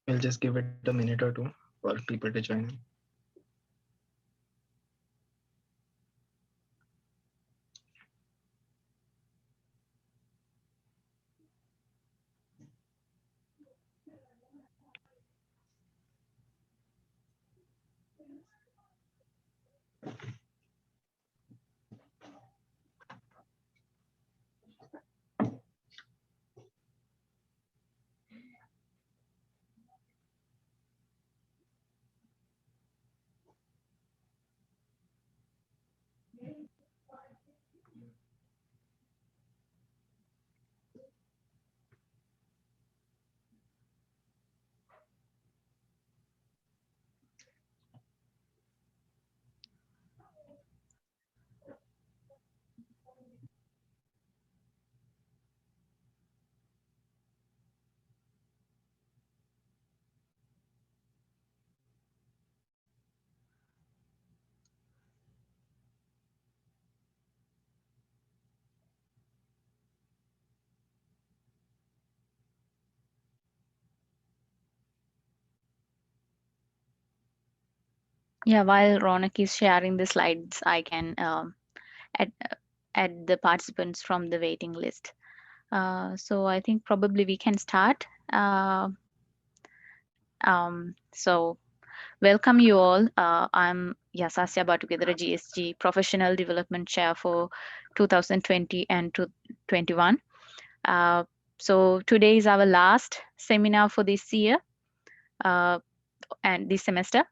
We'll just give it a minute or two for people to join in. Yeah, while Ronak is sharing the slides, I can add, add the participants from the waiting list. So I think probably we can start. So welcome you all. I'm Yasasya Batugedra GSG Professional Development Chair for 2020 and 2021. Uh, so today is our last seminar for this year and this semester.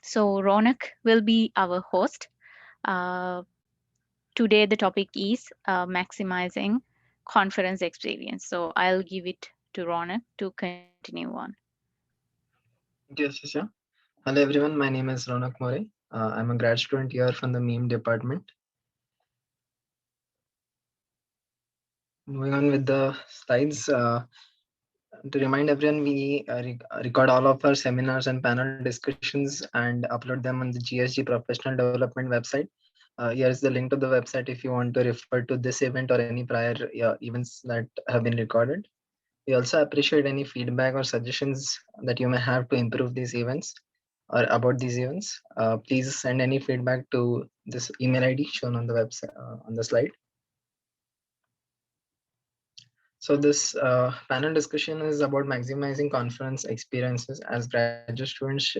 So Ronak will be our host. Uh, Today the topic is maximizing conference experience. So I'll give it to Ronak to continue on. Yes, yes, yeah. Hello everyone, my name is Ronak More. I'm a grad student here from the meme department. Moving on with the slides. To remind everyone, we record all of our seminars and panel discussions and upload them on the GSG Professional Development website. Here is the link to the website if you want to refer to this event or any prior events that have been recorded. We also appreciate any feedback or suggestions that you may have to improve these events or about these events. Please send any feedback to this email ID shown on the website on the slide. So this panel discussion is about maximizing conference experiences. As graduate students,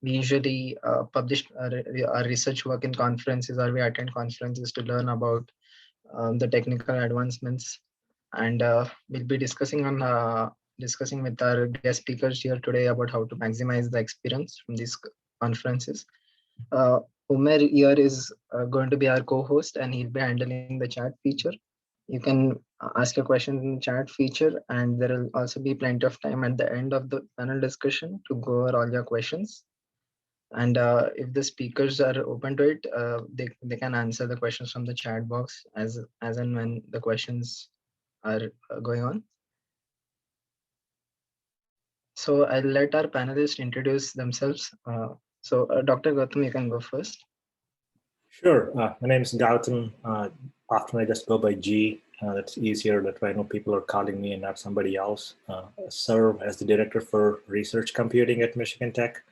we usually publish our research work in conferences, or we attend conferences to learn about the technical advancements. And we'll be discussing with our guest speakers here today about how to maximize the experience from these conferences. Uh, Umer here is going to be our co-host, and he'll be handling the chat feature. You can ask your question in the chat feature, and there will also be plenty of time at the end of the panel discussion to go over all your questions. And if the speakers are open to it, they can answer the questions from the chat box as and when the questions are going on. So I'll let our panelists introduce themselves. Dr. Gautam, you can go first. Sure. My name is Gautam. Often I just go by G. That's easier. That way I know people are calling me and not somebody else. I serve as the Director for Research Computing at Michigan Tech.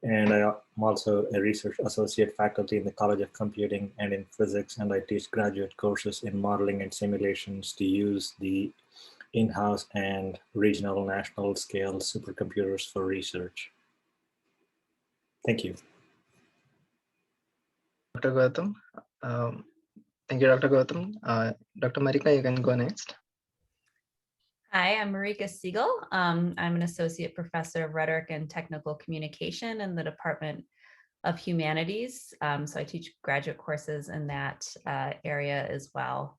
And I'm also a research associate faculty in the College of Computing and in physics. And I teach graduate courses in modeling and simulations to use the in-house and regional national scale supercomputers for research. Thank you. Dr. Gautam. Thank you, Dr. Gautam. Dr. Marika, you can go next. Hi, I'm Marika Siegel. I'm an associate professor of rhetoric and technical communication in the Department of Humanities. So I teach graduate courses in that area as well.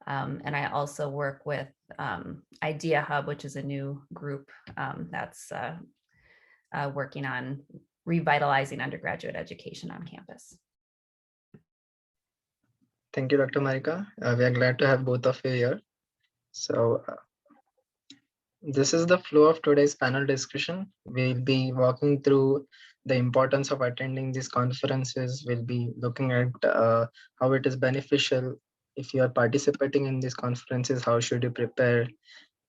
And I also work with Idea Hub, which is a new group that's working on revitalizing undergraduate education on campus. Thank you, Dr. Marika. We are glad to have both of you here. So This is the flow of today's panel discussion. We'll be walking through the importance of attending these conferences. We'll be looking at how it is beneficial. If you are participating in these conferences, how should you prepare?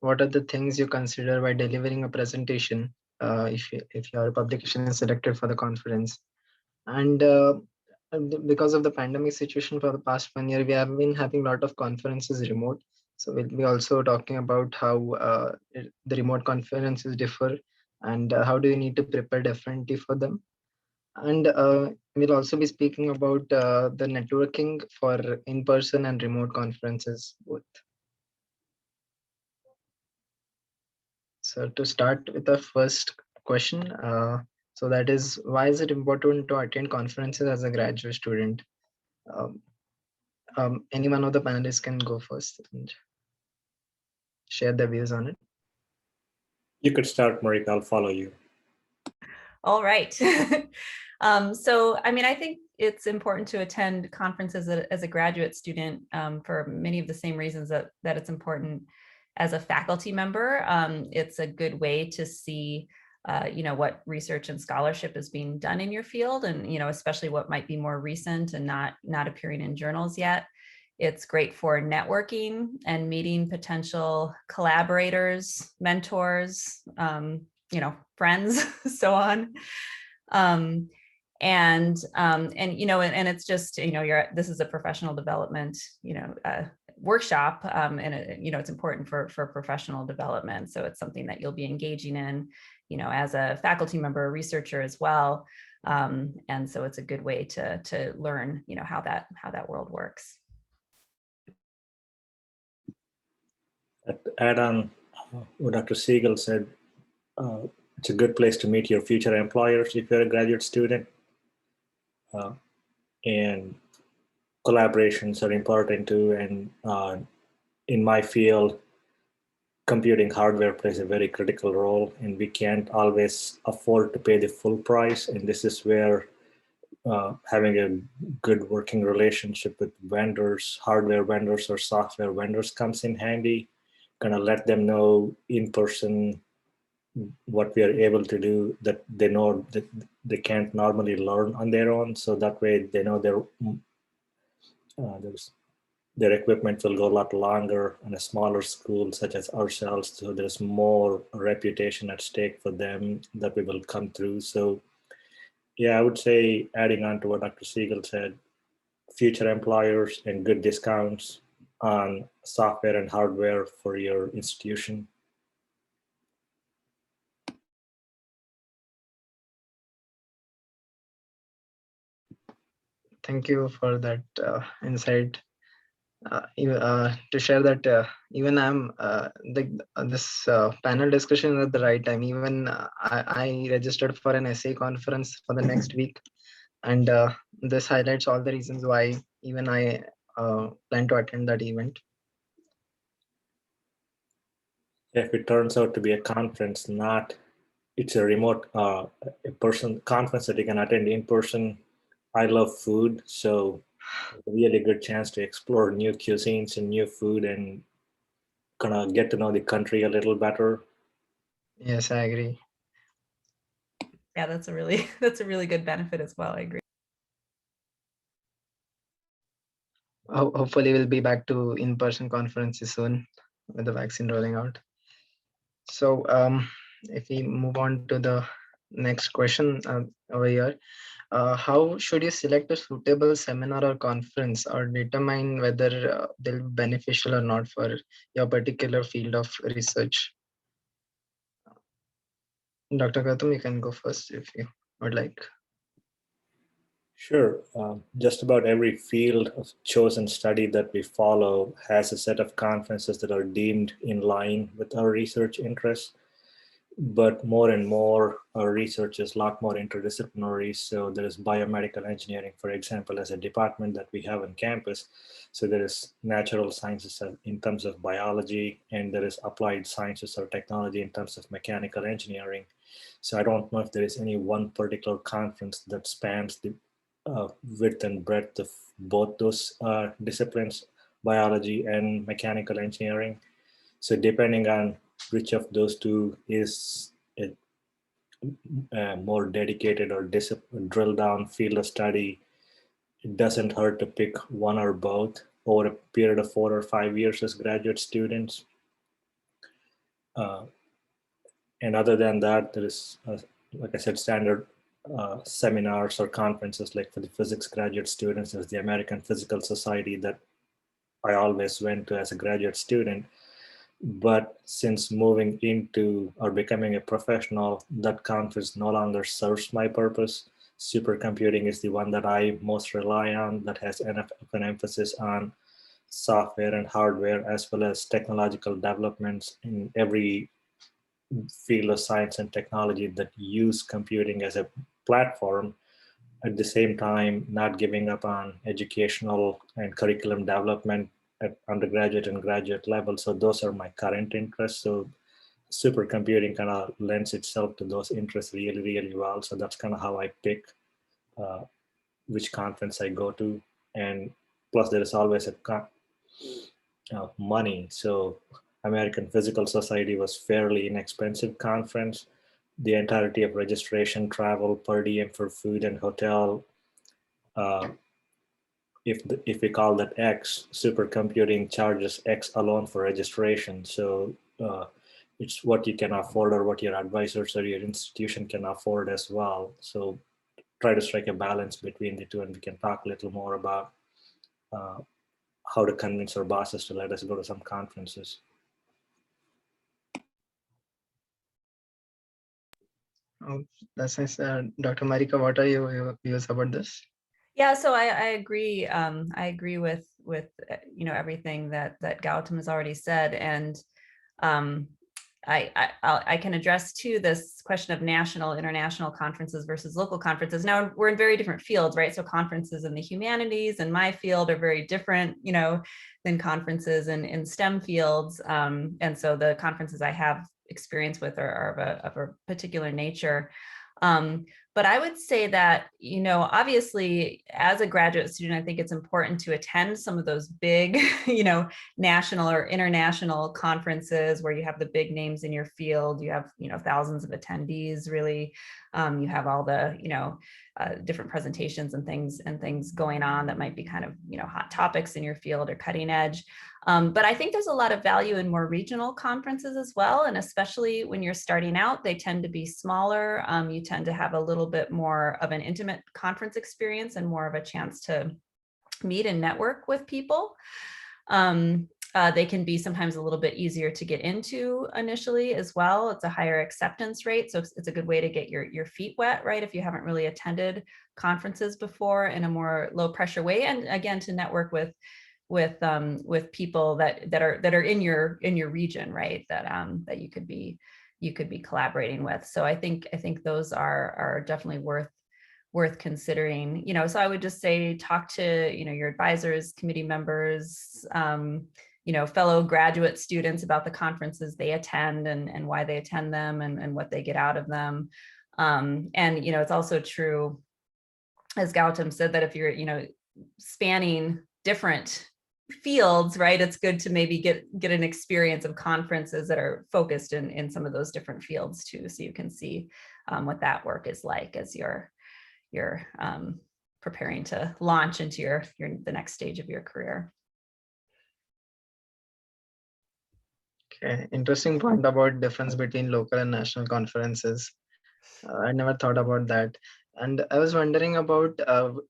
What are the things you consider while delivering a presentation if your publication is selected for the conference? And because of the pandemic situation for the past 1 year, we have been having a lot of conferences remote. So we'll be also talking about how the remote conferences differ and how do you need to prepare differently for them. And we'll also be speaking about the networking for in-person and remote conferences both. So to start with the first question, so that is, why is it important to attend conferences as a graduate student? Um, any one of the panelists can go first and share their views on it. You could start, Marika. I'll follow you. All right. So, I mean, I think it's important to attend conferences as a graduate student for many of the same reasons that it's important as a faculty member. It's a good way to see, what research and scholarship is being done in your field, and especially what might be more recent and not appearing in journals yet. It's great for networking and meeting potential collaborators, mentors, friends, so on. And it's just, this is a professional development, workshop, and it's important for professional development. So it's something that you'll be engaging in, as a faculty member, a researcher as well. And so it's a good way to learn, how that world works. To add on what Dr. Siegel said, it's a good place to meet your future employers if you're a graduate student. And collaborations are important too. And in my field, computing hardware plays a very critical role, and we can't always afford to pay the full price. And this is where having a good working relationship with vendors, hardware vendors or software vendors comes in handy. Gonna let them know in person what we are able to do, that they know that they can't normally learn on their own. So that way they know their equipment will go a lot longer in a smaller school such as ourselves. So there's more reputation at stake for them that we will come through. So yeah, I would say, adding on to what Dr. Siegel said, future employers and good discounts on software and hardware for your institution. Thank you for that insight. To share that even I'm this panel discussion at the right time. Even I registered for an essay conference for the next week, and this highlights all the reasons why even I plan to attend that event. If it turns out to be a conference, it's a remote a person conference that you can attend in person. I love food, so it's a really good chance to explore new cuisines and new food and kind of get to know the country a little better. Yes, I agree. Yeah, that's a really good benefit as well. I agree. Hopefully, we'll be back to in-person conferences soon with the vaccine rolling out. So, if we move on to the next question over here, how should you select a suitable seminar or conference, or determine whether they'll be beneficial or not for your particular field of research? Dr. Gautam, you can go first if you would like. Sure. Just about every field of chosen study that we follow has a set of conferences that are deemed in line with our research interests. But more and more, our research is a lot more interdisciplinary. So there is biomedical engineering, for example, as a department that we have on campus. So there is natural sciences in terms of biology, and there is applied sciences or technology in terms of mechanical engineering. So I don't know if there is any one particular conference that spans the width and breadth of both those disciplines, biology and mechanical engineering. So depending on which of those two is a more dedicated or drill down field of study, it doesn't hurt to pick one or both over a period of 4 or 5 years as graduate students. And other than that, there is, like I said, standard seminars or conferences, like for the physics graduate students, there's the American Physical Society that I always went to as a graduate student. But since moving into or becoming a professional, that conference no longer serves my purpose. Supercomputing is the one that I most rely on, that has enough of an emphasis on software and hardware, as well as technological developments in every field of science and technology that use computing as a platform. At the same time, not giving up on educational and curriculum development at undergraduate and graduate level. So those are my current interests. So supercomputing kind of lends itself to those interests really, really well. So that's kind of how I pick which conference I go to. And plus there is always money. So American Physical Society was fairly inexpensive conference. The entirety of registration, travel, per diem for food and hotel, if we call that X, supercomputing charges X alone for registration. So it's what you can afford or what your advisors or your institution can afford as well. So try to strike a balance between the two, and we can talk a little more about how to convince our bosses to let us go to some conferences. Oh, that's nice. Dr. Marika, what are your views about this? Yeah, so I agree. I agree with everything that Gautam has already said, and I can address too this question of national, international conferences versus local conferences. Now we're in very different fields, right? So conferences in the humanities and my field are very different, than conferences in STEM fields, and so the conferences I have experience with are of a particular nature. But I would say that, obviously as a graduate student, I think it's important to attend some of those big, national or international conferences where you have the big names in your field, you have, thousands of attendees, really, you have all the, different presentations and things going on that might be kind of, hot topics in your field or cutting edge. But I think there's a lot of value in more regional conferences as well. And especially when you're starting out, they tend to be smaller. You tend to have a little bit more of an intimate conference experience and more of a chance to meet and network with people. They can be sometimes a little bit easier to get into initially as well. It's a higher acceptance rate. So it's a good way to get your feet wet, right? If you haven't really attended conferences before in a more low pressure way. And again, to network with people that are in your region, right? That you could be collaborating with. So I think those are definitely worth considering. So I would just say talk to your advisors, committee members, fellow graduate students about the conferences they attend and why they attend them and what they get out of them. And it's also true, as Gautam said, that if you're spanning different fields, right, it's good to maybe get an experience of conferences that are focused in some of those different fields too, so you can see what that work is like as you're preparing to launch into the next stage of your career. Okay, interesting point about difference between local and national conferences. I never thought about that. And I was wondering about,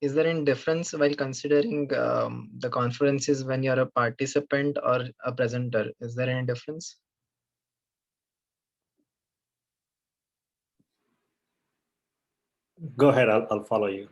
is there any difference while considering the conferences when you're a participant or a presenter? Is there any difference? Go ahead, I'll follow you.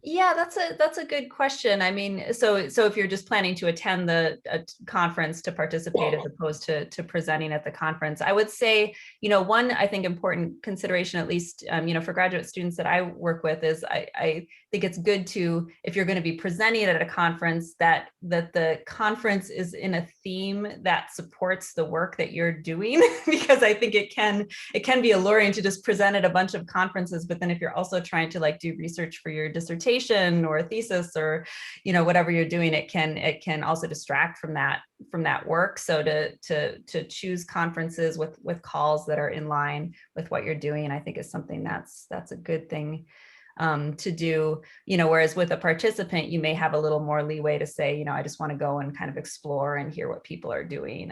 Yeah, that's a good question. I mean, so if you're just planning to attend the conference to participate as opposed to presenting at the conference, I would say, one, I think important consideration, at least, for graduate students that I work with, is I think it's good to, if you're going to be presenting at a conference, that the conference is in a theme that supports the work that you're doing, because I think it can be alluring to just present at a bunch of conferences, but then if you're also trying to do research for your dissertation dissertation or a thesis or, whatever you're doing, it can also distract from that work. So to choose conferences with calls that are in line with what you're doing, I think is something that's a good thing to do, whereas with a participant, you may have a little more leeway to say, I just want to go and kind of explore and hear what people are doing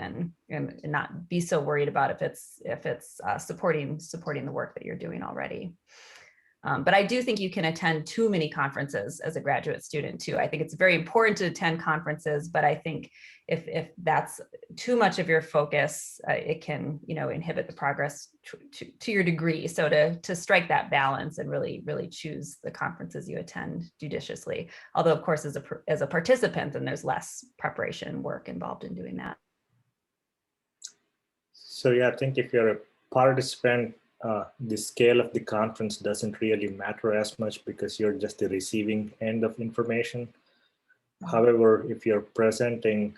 and not be so worried about if it's supporting the work that you're doing already. But I do think you can attend too many conferences as a graduate student too. I think it's very important to attend conferences, but I think if that's too much of your focus, it can, inhibit the progress to your degree. So to strike that balance and really choose the conferences you attend judiciously. Although of course, as a participant, then there's less preparation work involved in doing that. So yeah, I think if you're a participant, the scale of the conference doesn't really matter as much because you're just the receiving end of information. However, if you're presenting,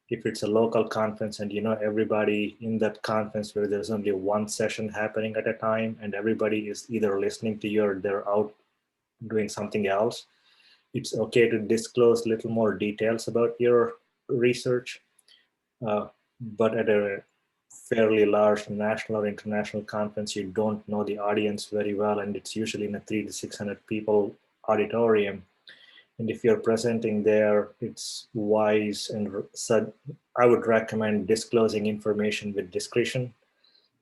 if it's a local conference and everybody in that conference where there's only one session happening at a time and everybody is either listening to you or they're out doing something else, it's okay to disclose a little more details about your research. But at a fairly large national or international conference, you don't know the audience very well, and it's usually in a 300 to 600 people auditorium. And if you're presenting there, it's wise and I would recommend disclosing information with discretion.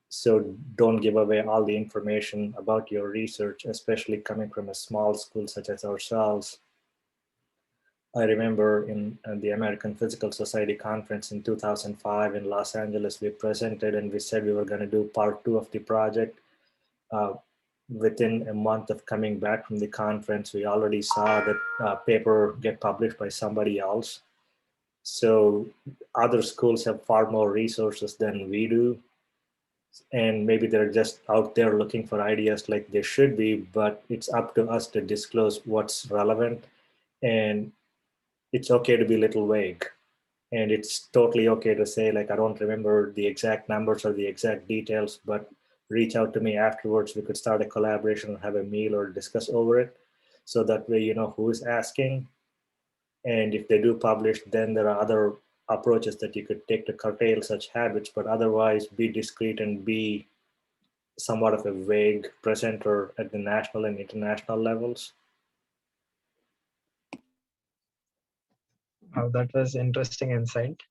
So don't give away all the information about your research, especially coming from a small school such as ourselves. I remember in the American Physical Society conference in 2005 in Los Angeles, we presented and we said we were going to do part 2 of the project. Within a month of coming back from the conference, we already saw that paper get published by somebody else. So other schools have far more resources than we do. And maybe they're just out there looking for ideas like they should be, but it's up to us to disclose what's relevant. And it's okay to be a little vague. And it's totally okay to say, like, I don't remember the exact numbers or the exact details, but reach out to me afterwards. We could start a collaboration or have a meal or discuss over it. So that way, you know who is asking. And if they do publish, then there are other approaches that you could take to curtail such habits, but otherwise be discreet and be somewhat of a vague presenter at the national and international levels. Oh, that was interesting insight.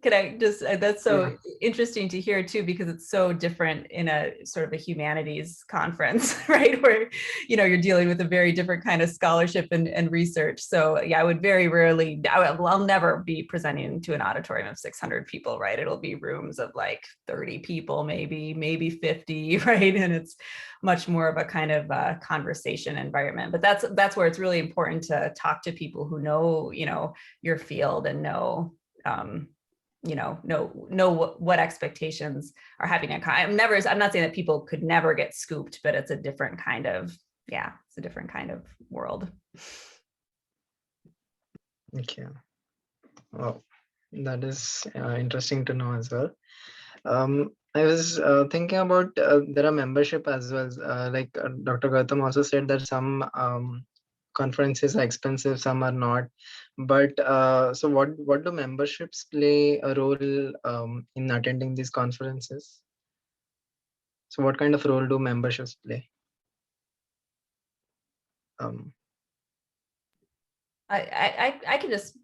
Could I just, that's so Yeah. interesting to hear too, because it's so different in a sort of a humanities conference, right? Where, you're dealing with a very different kind of scholarship and research. So yeah, I would very rarely, I'll never be presenting to an auditorium of 600 people, right? It'll be rooms of like 30 people, maybe 50, right? And it's much more of a kind of conversation environment. But that's where it's really important to talk to people who know, your field and know what expectations are happening. I'm not saying that people could never get scooped, but it's a different kind of, it's a different kind of world. Okay. Wow, that is interesting to know as well. I was thinking about there are membership as well. Like Dr. Gautam also said that some conferences are expensive, some are not. But so what do memberships play a role in attending these conferences? So what kind of role do memberships play? I can just,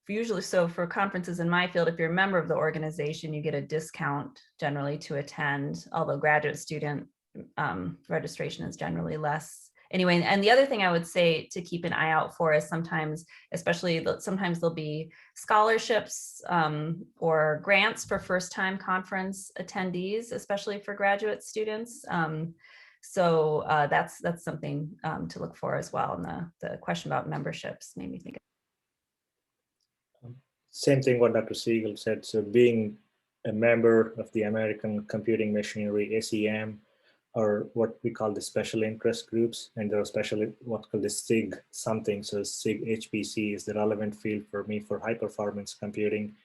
usually, so for conferences in my field, if you're a member of the organization, you get a discount generally to attend, although graduate student registration is generally less. Anyway, and the other thing I would say to keep an eye out for is sometimes there'll be scholarships or grants for first-time conference attendees, especially for graduate students. So that's something to look for as well. And the question about memberships made me think. Same thing what Dr. Siegel said. So being a member of the American Computing Machinery, ACM, or what we call the special interest groups, and there are what's called the SIG something. So SIG HPC is the relevant field for me for high performance computing.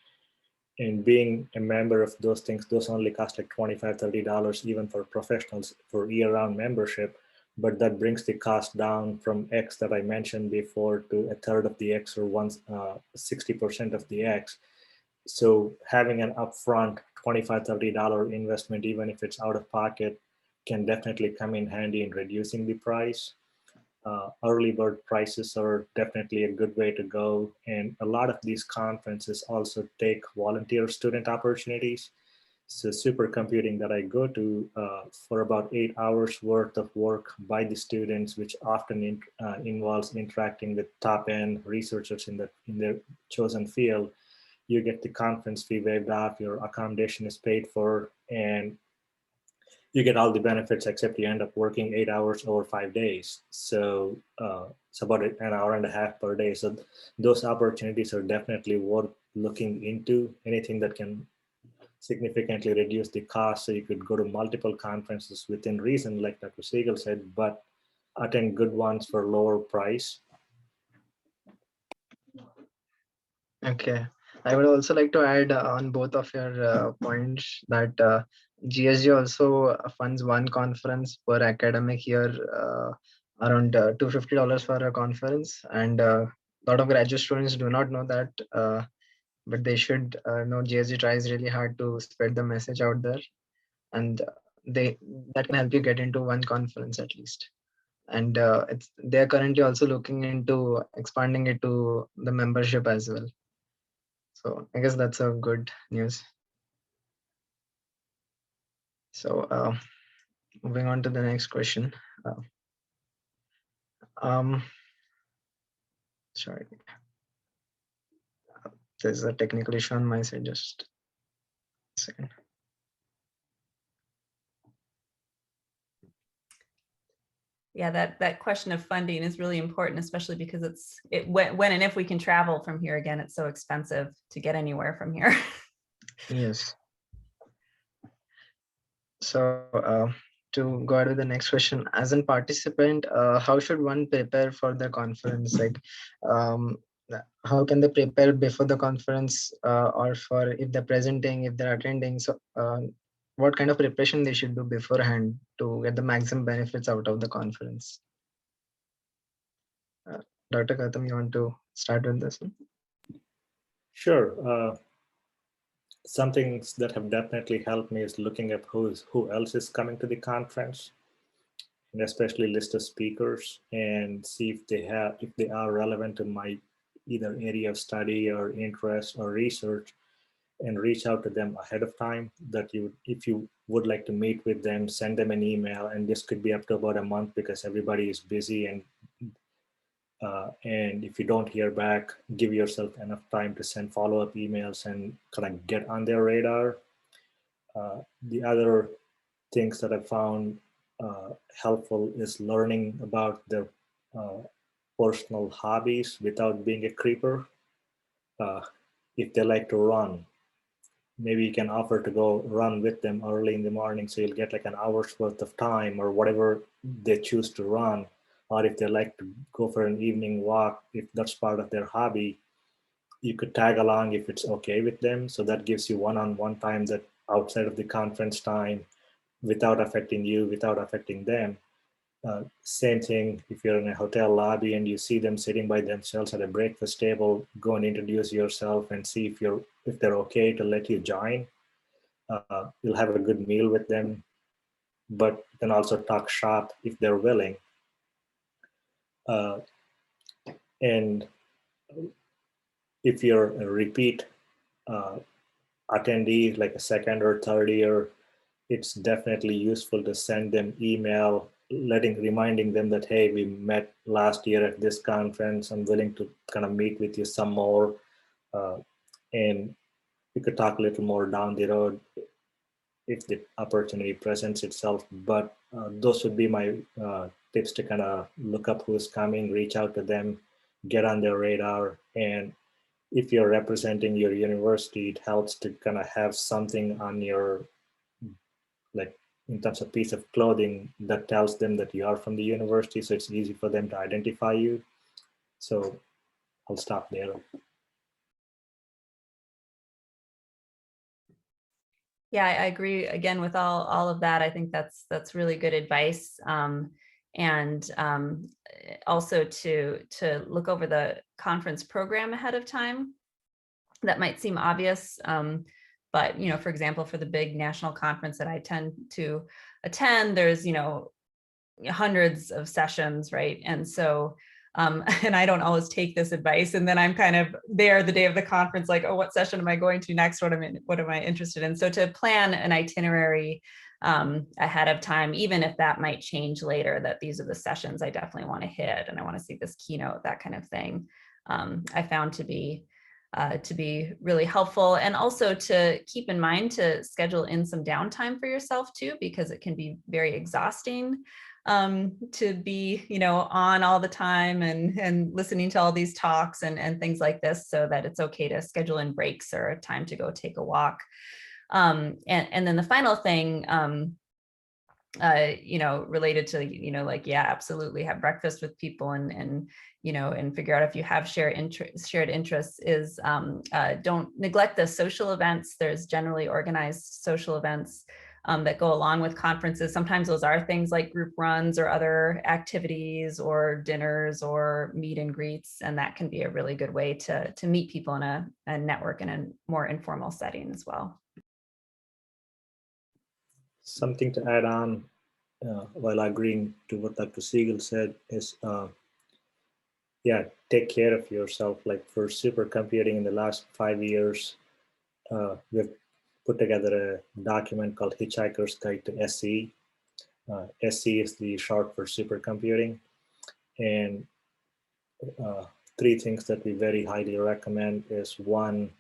And being a member of those things, those only cost like $25, $30 even for professionals for year-round membership. But that brings the cost down from X that I mentioned before to a third of the X, or 60% of the X. So having an upfront $25, $30 investment, even if it's out of pocket, can definitely come in handy in reducing the price. Early bird prices are definitely a good way to go. And a lot of these conferences also take volunteer student opportunities. So supercomputing that I go to for about 8 hours worth of work by the students, which often involves interacting with top end researchers in their chosen field. You get the conference fee waived off, your accommodation is paid for, and you get all the benefits except you end up working 8 hours over 5 days. So it's about an hour and a half per day. So those opportunities are definitely worth looking into. Anything that can significantly reduce the cost, so you could go to multiple conferences within reason, like Dr. Siegel said, but attend good ones for lower price. Okay. I would also like to add on both of your points that GSG also funds one conference per academic year, around $250 for a conference. And a lot of graduate students do not know that, but they should know GSG tries really hard to spread the message out there. And they that can help you get into one conference at least. And they're currently also looking into expanding it to the membership as well. So I guess that's a good news. So moving on to the next question. Uh, um, sorry, there's a technical issue on my side. Just a second. Yeah, that question of funding is really important, especially because when and if we can travel from here again, it's so expensive to get anywhere from here. Yes. So to go ahead with the next question, as a participant, how should one prepare for the conference? Like, um, how can they prepare before the conference, or for if they're presenting, if they're attending? So what kind of preparation they should do beforehand to get the maximum benefits out of the conference? Dr. Gautam, you want to start with this one? Sure. Some things that have definitely helped me is looking up who else is coming to the conference, and especially list of speakers, and see if they are relevant to my either area of study or interest or research, and reach out to them ahead of time. That if you would like to meet with them, send them an email, and this could be up to about a month because everybody is busy, and if you don't hear back, give yourself enough time to send follow-up emails and kind of get on their radar. The other things that I found helpful is learning about their uh, personal hobbies without being a creeper. Uh, if they like to run, maybe you can offer to go run with them early in the morning, so you'll get like an hour's worth of time or whatever they choose to run. Or if they like to go for an evening walk, if that's part of their hobby, you could tag along if it's okay with them. So that gives you one-on-one time that outside of the conference time, without affecting you, without affecting them. Same thing if you're in a hotel lobby and you see them sitting by themselves at a breakfast table, go and introduce yourself and see if they're okay to let you join. You'll have a good meal with them, but you can also talk shop if they're willing. And if you're a repeat attendee, like a second or third year, it's definitely useful to send them email reminding them that, hey, we met last year at this conference, I'm willing to kind of meet with you some more, and we could talk a little more down the road if the opportunity presents itself. But those would be my tips to kind of look up who's coming, reach out to them, get on their radar. And if you're representing your university, it helps to kind of have something on your, like in terms of piece of clothing that tells them that you are from the university, so it's easy for them to identify you. So I'll stop there. Yeah, I agree again with all of that. I think that's really good advice. And also to look over the conference program ahead of time. That might seem obvious, but for example, for the big national conference that I tend to attend, there's hundreds of sessions, right? And so and I don't always take this advice, and then I'm kind of there the day of the conference, like, oh, what session am I going to next? What am I interested in? So to plan an itinerary ahead of time, even if that might change later, that these are the sessions I definitely want to hit, and I want to see this keynote, that kind of thing, I found to be really helpful. And also to keep in mind to schedule in some downtime for yourself too, because it can be very exhausting to be, on all the time and listening to all these talks and things like this, so that it's okay to schedule in breaks or time to go take a walk. And then the final thing, related to, like, yeah, absolutely, have breakfast with people and figure out if you have shared interests, is don't neglect the social events. There's generally organized social events that go along with conferences. Sometimes those are things like group runs or other activities or dinners or meet and greets, and that can be a really good way to meet people in a network in a more informal setting as well. Something to add on, while agreeing to what Dr. Siegel said, is yeah, take care of yourself. Like for supercomputing in the last 5 years, we've put together a document called Hitchhiker's Guide to SE. SE is the short for supercomputing. And 3 things that we very highly recommend is, one,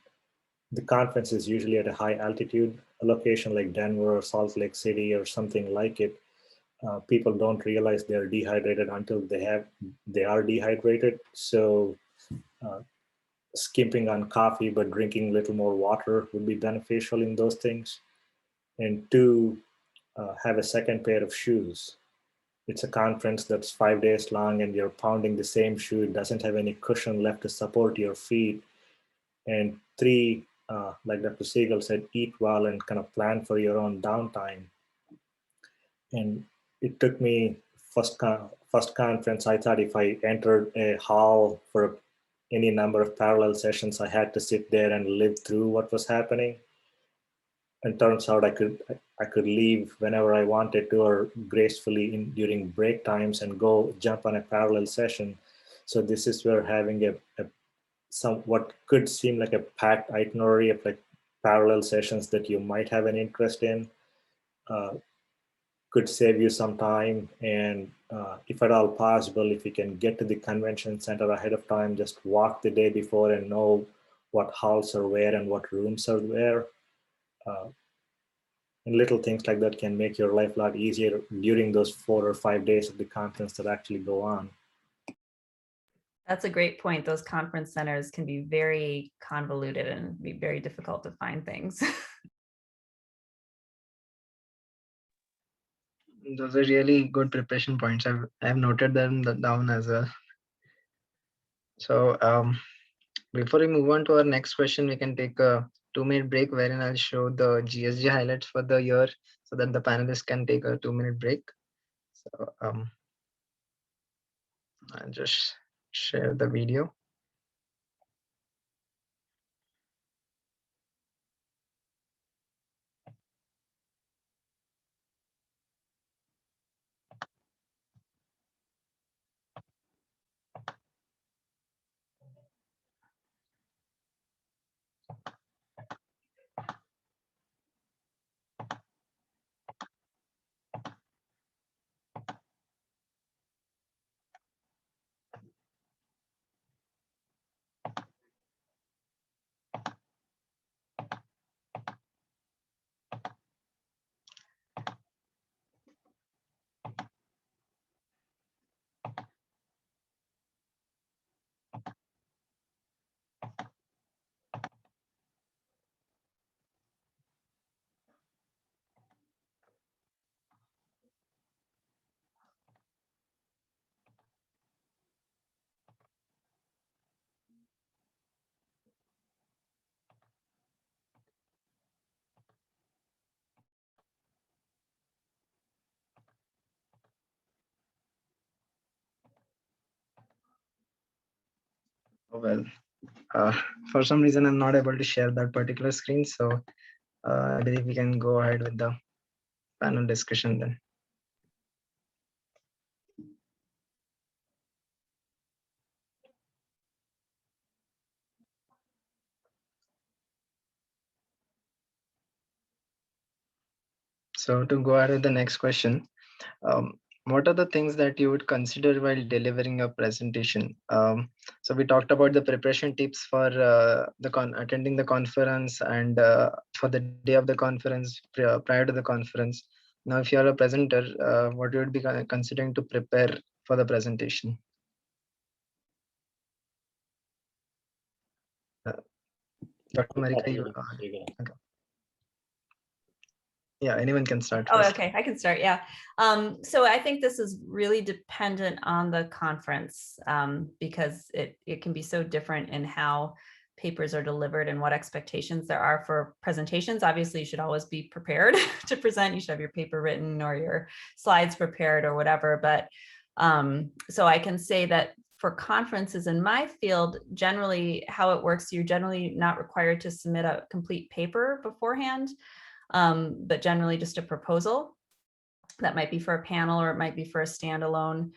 the conference is usually at a high altitude, a location like Denver or Salt Lake City or something like it. People don't realize they're dehydrated until they are dehydrated. So skimping on coffee but drinking a little more water would be beneficial in those things. And 2, have a second pair of shoes. It's a conference that's 5 days long and you're pounding the same shoe. It doesn't have any cushion left to support your feet. And 3, like Dr. Siegel said, eat well and kind of plan for your own downtime. And it took me first conference, I thought if I entered a hall for any number of parallel sessions, I had to sit there and live through what was happening. And turns out I could leave whenever I wanted to, or gracefully during break times, and go jump on a parallel session. So this is where having what could seem like a packed itinerary of like parallel sessions that you might have an interest in could save you some time. And if at all possible, if you can get to the convention center ahead of time, just walk the day before and know what halls are where and what rooms are where. And little things like that can make your life a lot easier during those 4 or 5 days of the conference that actually go on. That's a great point. Those conference centers can be very convoluted and be very difficult to find things. Those are really good preparation points. I've noted them down as well. So before we move on to our next question, we can take a 2-minute break wherein I'll show the GSG highlights for the year so that the panelists can take a 2-minute break. So I'll just share the video. Well, for some reason, I'm not able to share that particular screen. So I believe we can go ahead with the panel discussion then. So to go ahead with the next question, what are the things that you would consider while delivering a presentation? So we talked about the preparation tips for attending the conference and for the day of the conference prior to the conference. Now, if you are a presenter, what you would be considering to prepare for the presentation? Uh, Dr. Marika, you, okay. Yeah, anyone can start Oh, first. okay, I can start. Yeah. So I think this is really dependent on the conference because it can be so different in how papers are delivered and what expectations there are for presentations. Obviously, you should always be prepared to present. You should have your paper written or your slides prepared or whatever. But so I can say that for conferences in my field, generally how it works, you're generally not required to submit a complete paper beforehand. But generally just a proposal that might be for a panel or it might be for a standalone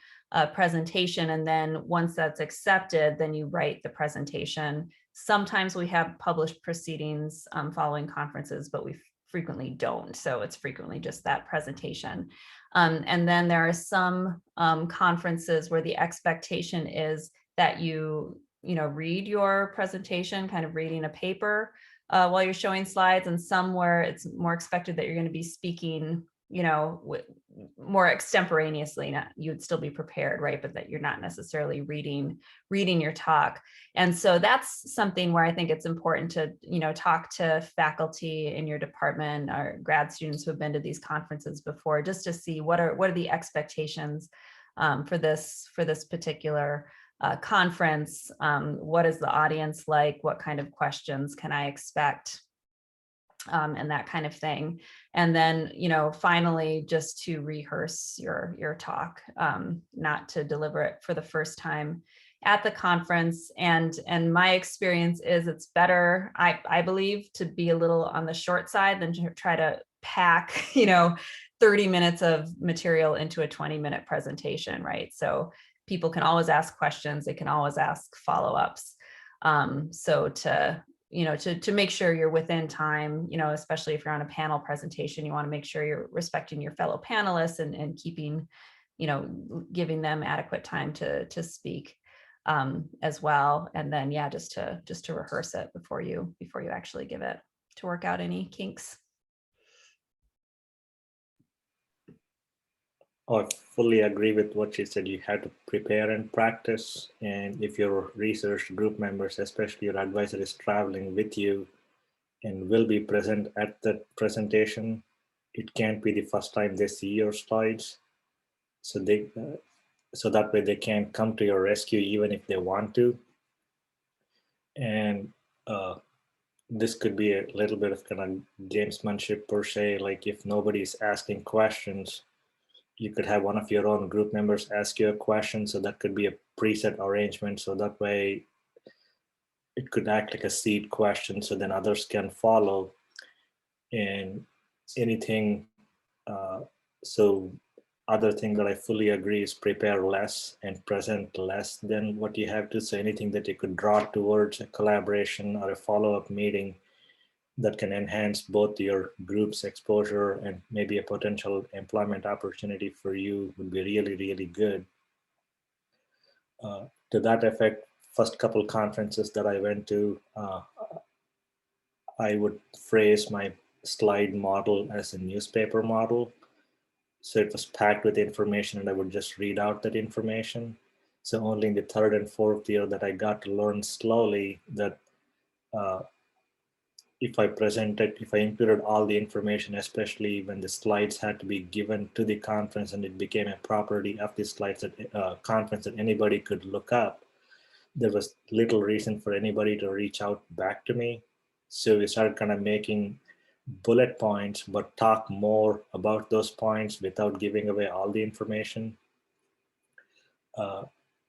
presentation. And then once that's accepted, then you write the presentation. Sometimes we have published proceedings following conferences, but we frequently don't. So it's frequently just that presentation. And then there are some conferences where the expectation is that you read your presentation, kind of reading a paper while you're showing slides, and some where it's more expected that you're going to be speaking, more extemporaneously. Not, you'd still be prepared, right? But that you're not necessarily reading your talk. And so that's something where I think it's important to, talk to faculty in your department or grad students who have been to these conferences before, just to see what are the expectations for this particular conference. What is the audience like? What kind of questions can I expect? And that kind of thing. And then, finally, just to rehearse your talk, not to deliver it for the first time at the conference. And my experience is it's better, I believe, to be a little on the short side than to try to pack, 30 minutes of material into a 20-minute presentation, right? So people can always ask questions, they can always ask follow-ups. So to make sure you're within time, especially if you're on a panel presentation, you want to make sure you're respecting your fellow panelists and keeping, giving them adequate time to speak as well. And then, yeah, just to rehearse it before you actually give it, to work out any kinks. I fully agree with what you said. You have to prepare and practice. And if your research group members, especially your advisor, is traveling with you and will be present at the presentation, it can't be the first time they see your slides. So so that way they can come to your rescue even if they want to. And this could be a little bit of kind of gamesmanship per se. Like if nobody's asking questions, you could have one of your own group members ask you a question. So that could be a preset arrangement. So that way it could act like a seed question. So then others can follow and anything. So other thing that I fully agree is prepare less and present less than what you have to. So anything that you could draw towards a collaboration or a follow-up meeting that can enhance both your group's exposure and maybe a potential employment opportunity for you would be really, really good. To that effect, first couple conferences that I went to, I would phrase my slide model as a newspaper model. So it was packed with information and I would just read out that information. So only in the third and fourth year that I got to learn slowly that if I included all the information, especially when the slides had to be given to the conference and it became a property of the slides at conference that anybody could look up, there was little reason for anybody to reach out back to me. So we started kind of making bullet points, but talk more about those points without giving away all the information.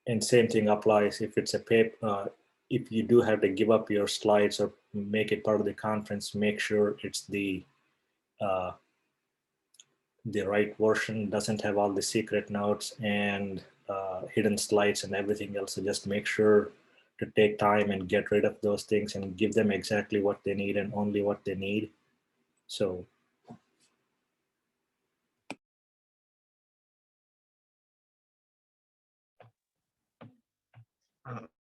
And same thing applies if it's a paper. if you do have to give up your slides or make it part of the conference, make sure it's the right version, doesn't have all the secret notes and hidden slides and everything else. So just make sure to take time and get rid of those things and give them exactly what they need and only what they need. So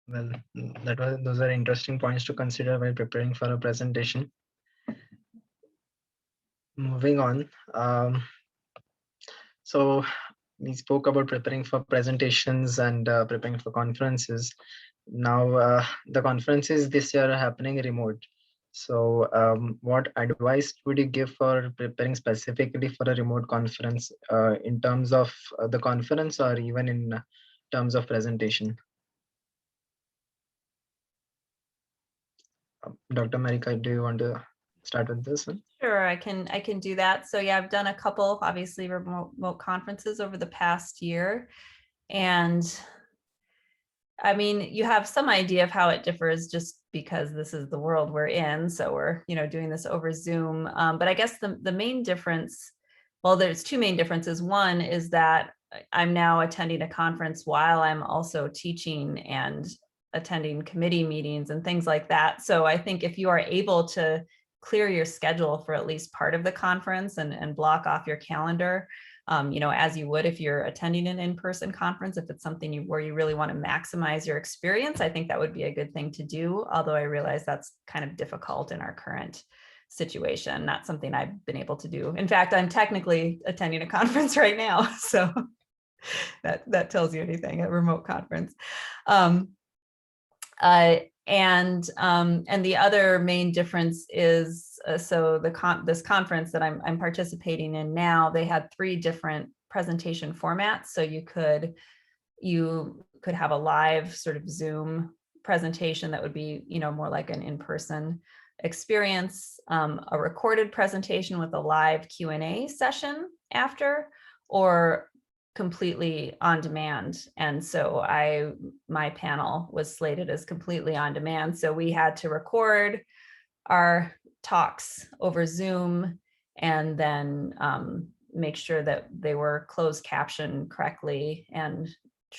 well, those are interesting points to consider while preparing for a presentation. Moving on. So we spoke about preparing for presentations and preparing for conferences. Now the conferences this year are happening remote. So what advice would you give for preparing specifically for a remote conference in terms of the conference or even in terms of presentation? Dr. Marika, do you want to start with this one? Sure, I can do that. So yeah, I've done a couple, obviously, remote conferences over the past year. And I mean, you have some idea of how it differs just because this is the world we're in. So we're, doing this over Zoom. But I guess the main difference, well, there's two main differences. One is that I'm now attending a conference while I'm also teaching and attending committee meetings and things like that. So I think if you are able to clear your schedule for at least part of the conference and block off your calendar, as you would if you're attending an in-person conference, if it's something where you really want to maximize your experience, I think that would be a good thing to do. Although I realize that's kind of difficult in our current situation, not something I've been able to do. In fact, I'm technically attending a conference right now. So that tells you anything, a remote conference. And the other main difference is, so this conference that I'm participating in now, they had 3 different presentation formats. So you could have a live sort of Zoom presentation that would be, more like an in-person experience, a recorded presentation with a live Q&A session after, or completely on demand. And so my panel was slated as completely on demand. So we had to record our talks over Zoom and then make sure that they were closed captioned correctly and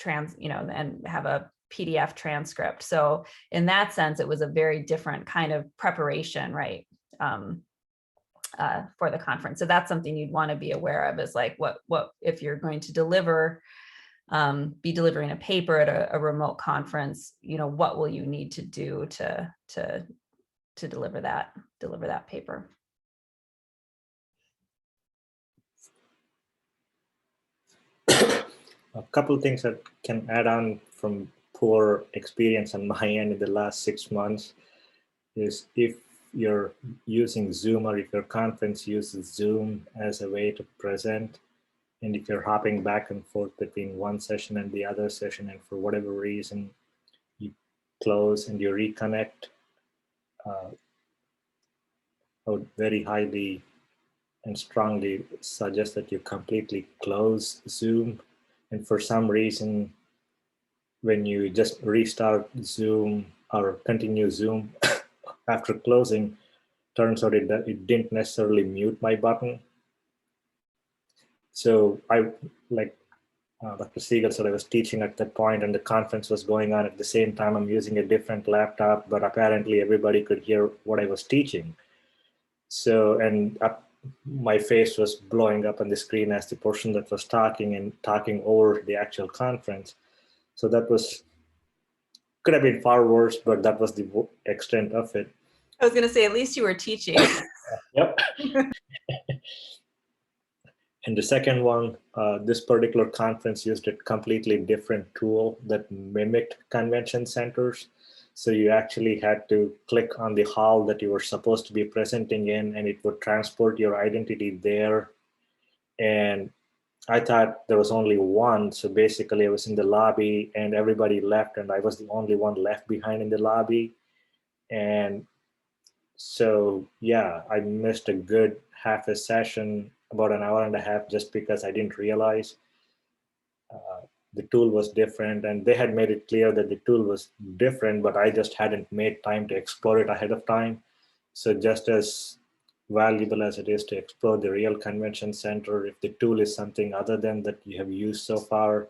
and have a PDF transcript. So in that sense, it was a very different kind of preparation, right? For the conference. So that's something you'd want to be aware of, is like what if you're going to be delivering a paper at a remote conference, what will you need to do to deliver that paper? a couple of things that can add on from poor experience on my end in the last 6 months is, if you're using Zoom or if your conference uses Zoom as a way to present, and if you're hopping back and forth between one session and the other session, and for whatever reason you close and you reconnect, I would very highly and strongly suggest that you completely close Zoom. And for some reason, when you just restart Zoom or continue Zoom after closing, turns out it didn't necessarily mute my button. So like Dr. Siegel said, I was teaching at that point and the conference was going on at the same time. I'm using a different laptop, but apparently everybody could hear what I was teaching. So, and my face was blowing up on the screen as the person that was talking over the actual conference. So that could have been far worse, but that was the extent of it. I was going to say, at least you were teaching. Yep. And the second one, this particular conference used a completely different tool that mimicked convention centers. So you actually had to click on the hall that you were supposed to be presenting in, and it would transport your identity there. And I thought there was only one. So basically I was in the lobby and everybody left and I was the only one left behind in the lobby. And so, yeah, I missed a good half a session, about an hour and a half, just because I didn't realize the tool was different, and they had made it clear that the tool was different, but I just hadn't made time to explore it ahead of time. So just as valuable as it is to explore the real convention center, if the tool is something other than that you have used so far,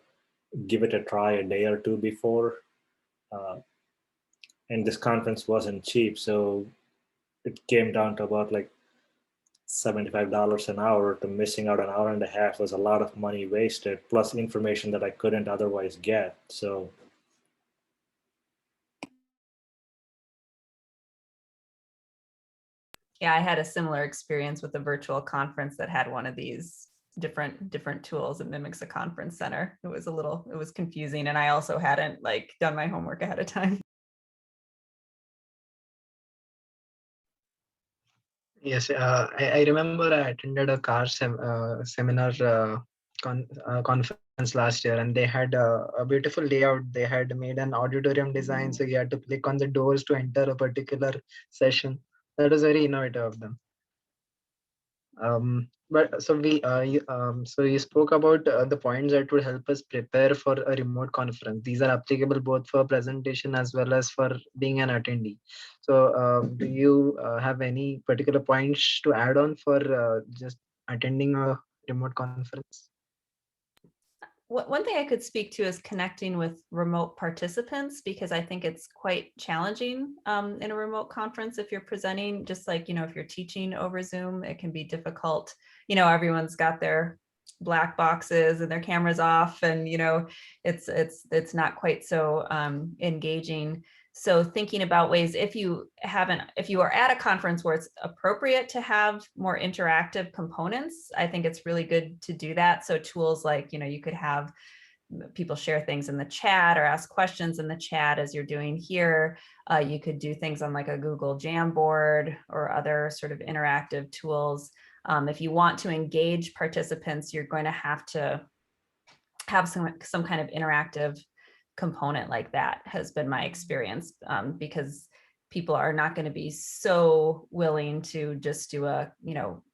give it a try a day or two before. And this conference wasn't cheap, so it came down to about like $75 an hour. To missing out an hour and a half was a lot of money wasted, plus information that I couldn't otherwise get. So Yeah, I had a similar experience with a virtual conference that had one of these different tools. It mimics a conference center. It was confusing, and I also hadn't like done my homework ahead of time. Yes, I remember I attended a car seminar conference last year, and they had a beautiful layout. They had made an auditorium design, so you had to click on the doors to enter a particular session. That was very innovative of them. But so so you spoke about the points that would help us prepare for a remote conference. These are applicable both for presentation as well as for being an attendee. So do you have any particular points to add on for just attending a remote conference? One thing I could speak to is connecting with remote participants, because I think it's quite challenging in a remote conference if you're presenting. Just like, if you're teaching over Zoom, it can be difficult. Everyone's got their black boxes and their cameras off, and it's not quite so engaging. So thinking about ways, if you are at a conference where it's appropriate to have more interactive components, I think it's really good to do that. So tools like, you could have people share things in the chat or ask questions in the chat as you're doing here. You could do things on like a Google Jamboard or other sort of interactive tools. If you want to engage participants, you're going to have some kind of interactive component like that, has been my experience, because people are not going to be so willing to just do a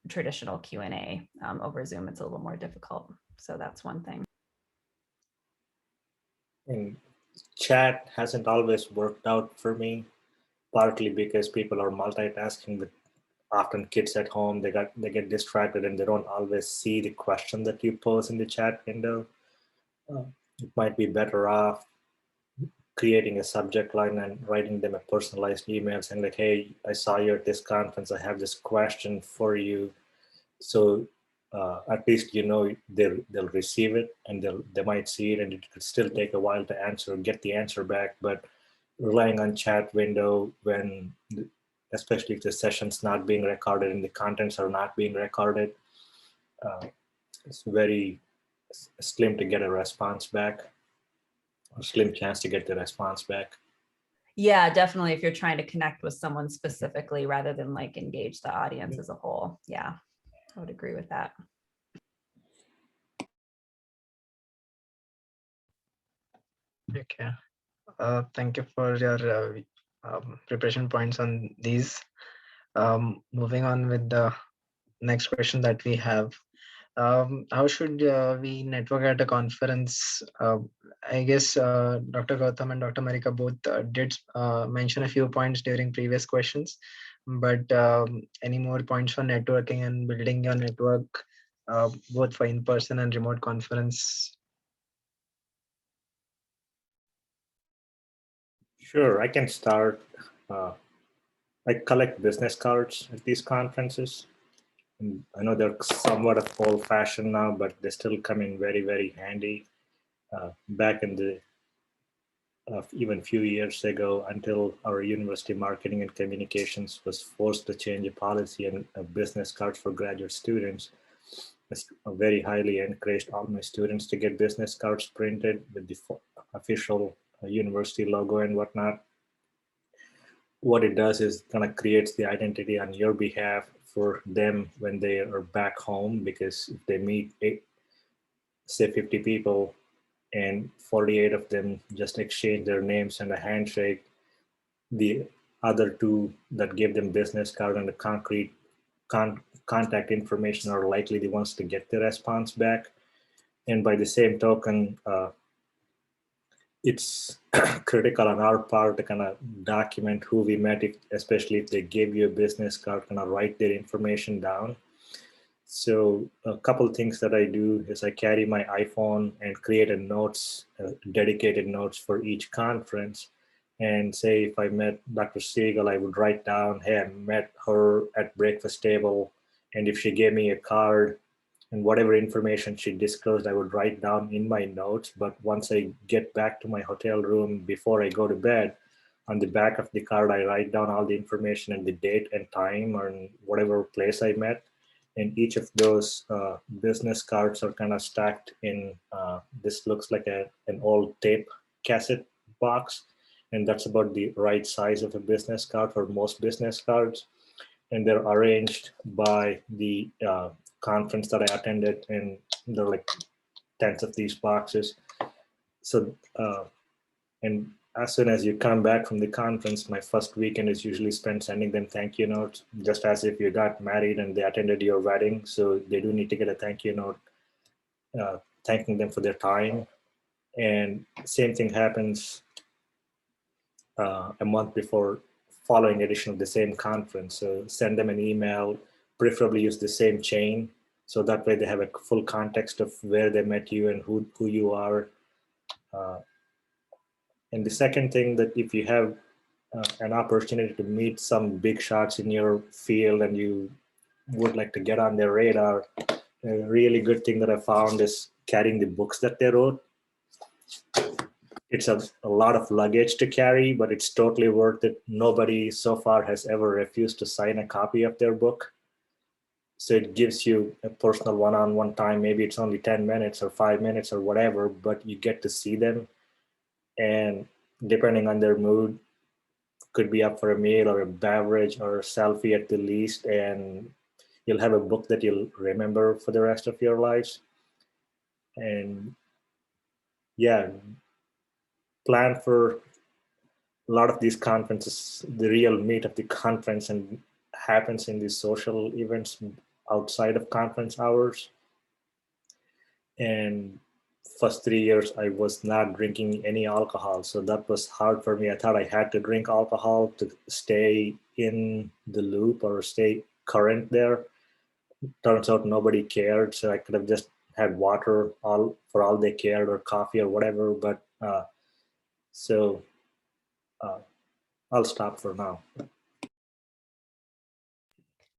traditional Q&A over Zoom. It's a little more difficult. So that's one thing. And chat hasn't always worked out for me, partly because people are multitasking with often kids at home. They get distracted and they don't always see the question that you pose in the chat window. It might be better off creating a subject line and writing them a personalized email saying like, hey, I saw you at this conference, I have this question for you. So at least they'll receive it, and they might see it, and it could still take a while to get the answer back. But relying on chat window especially if the session's not being recorded and the contents are not being recorded, it's very slim to get a response back. A slim chance to get the response back. Yeah, definitely. If you're trying to connect with someone specifically rather than like engage the audience as a whole. Yeah, I would agree with that. Okay. Thank you for your preparation points on these. Moving on with the next question that we have. How should we network at a conference? I guess Dr. Gautam and Dr. Marika both did mention a few points during previous questions, but any more points for networking and building your network, both for in-person and remote conference? Sure, I can start. I collect business cards at these conferences. And I know they're somewhat of old-fashioned now, but they still come in very, very handy. Back in the even few years ago, until our university marketing and communications was forced to change a policy and business cards for graduate students, I very highly encouraged all my students to get business cards printed with the official university logo and whatnot. What it does is kind of creates the identity on your behalf for them when they are back home, because if they meet say 50 people and 48 of them just exchange their names and a handshake, the other two that gave them business card and the concrete contact information are likely the ones to get the response back. And by the same token, it's critical on our part to kind of document who we met, especially if they gave you a business card, kind of write their information down. So a couple of things that I do is I carry my iPhone and create a notes, dedicated notes for each conference. And say if I met Dr. Siegel, I would write down, hey, I met her at breakfast table. And if she gave me a card, and whatever information she disclosed, I would write down in my notes. But once I get back to my hotel room before I go to bed, on the back of the card, I write down all the information and the date and time or whatever place I met. And each of those business cards are kind of stacked in, this looks like an old tape cassette box. And that's about the right size of a business card for most business cards. And they're arranged by the conference that I attended, and there are like tens of these boxes. So, and as soon as you come back from the conference, my first weekend is usually spent sending them thank you notes, just as if you got married and they attended your wedding. So they do need to get a thank you note, thanking them for their time. And same thing happens a month before following edition of the same conference. So send them an email, preferably use the same chain. So that way they have a full context of where they met you and who you are. And the second thing, that if you have an opportunity to meet some big shots in your field and you would like to get on their radar, a really good thing that I found is carrying the books that they wrote. It's a lot of luggage to carry, but it's totally worth it. Nobody so far has ever refused to sign a copy of their book. So it gives you a personal one-on-one time. Maybe it's only 10 minutes or 5 minutes or whatever, but you get to see them. And depending on their mood, could be up for a meal or a beverage or a selfie at the least. And you'll have a book that you'll remember for the rest of your lives. And yeah, plan for a lot of these conferences. The real meat of the conference and happens in these social events outside of conference hours. And first 3 years I was not drinking any alcohol, so that was hard for me. I thought I had to drink alcohol to stay in the loop or stay current there. Turns out nobody cared, so I could have just had water for all they cared, or coffee or whatever. But I'll stop for now.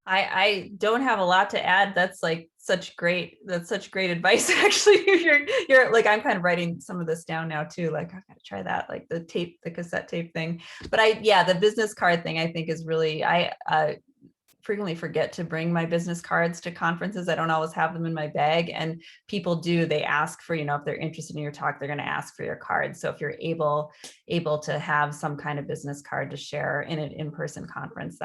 I don't have a lot to add. That's such great advice. Actually, you're like, I'm kind of writing some of this down now too. Like, I gotta try that, like the cassette tape thing. But the business card thing I think is really, I frequently forget to bring my business cards to conferences. I don't always have them in my bag, and people do. They ask for, if they're interested in your talk, they're going to ask for your card. So if you're able to have some kind of business card to share in an in-person conference,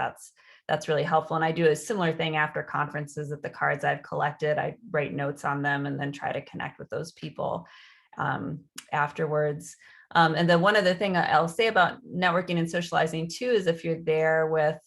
that's really helpful. And I do a similar thing after conferences. That the cards I've collected, I write notes on them and then try to connect with those people afterwards. And then one other thing I'll say about networking and socializing too is if you're there with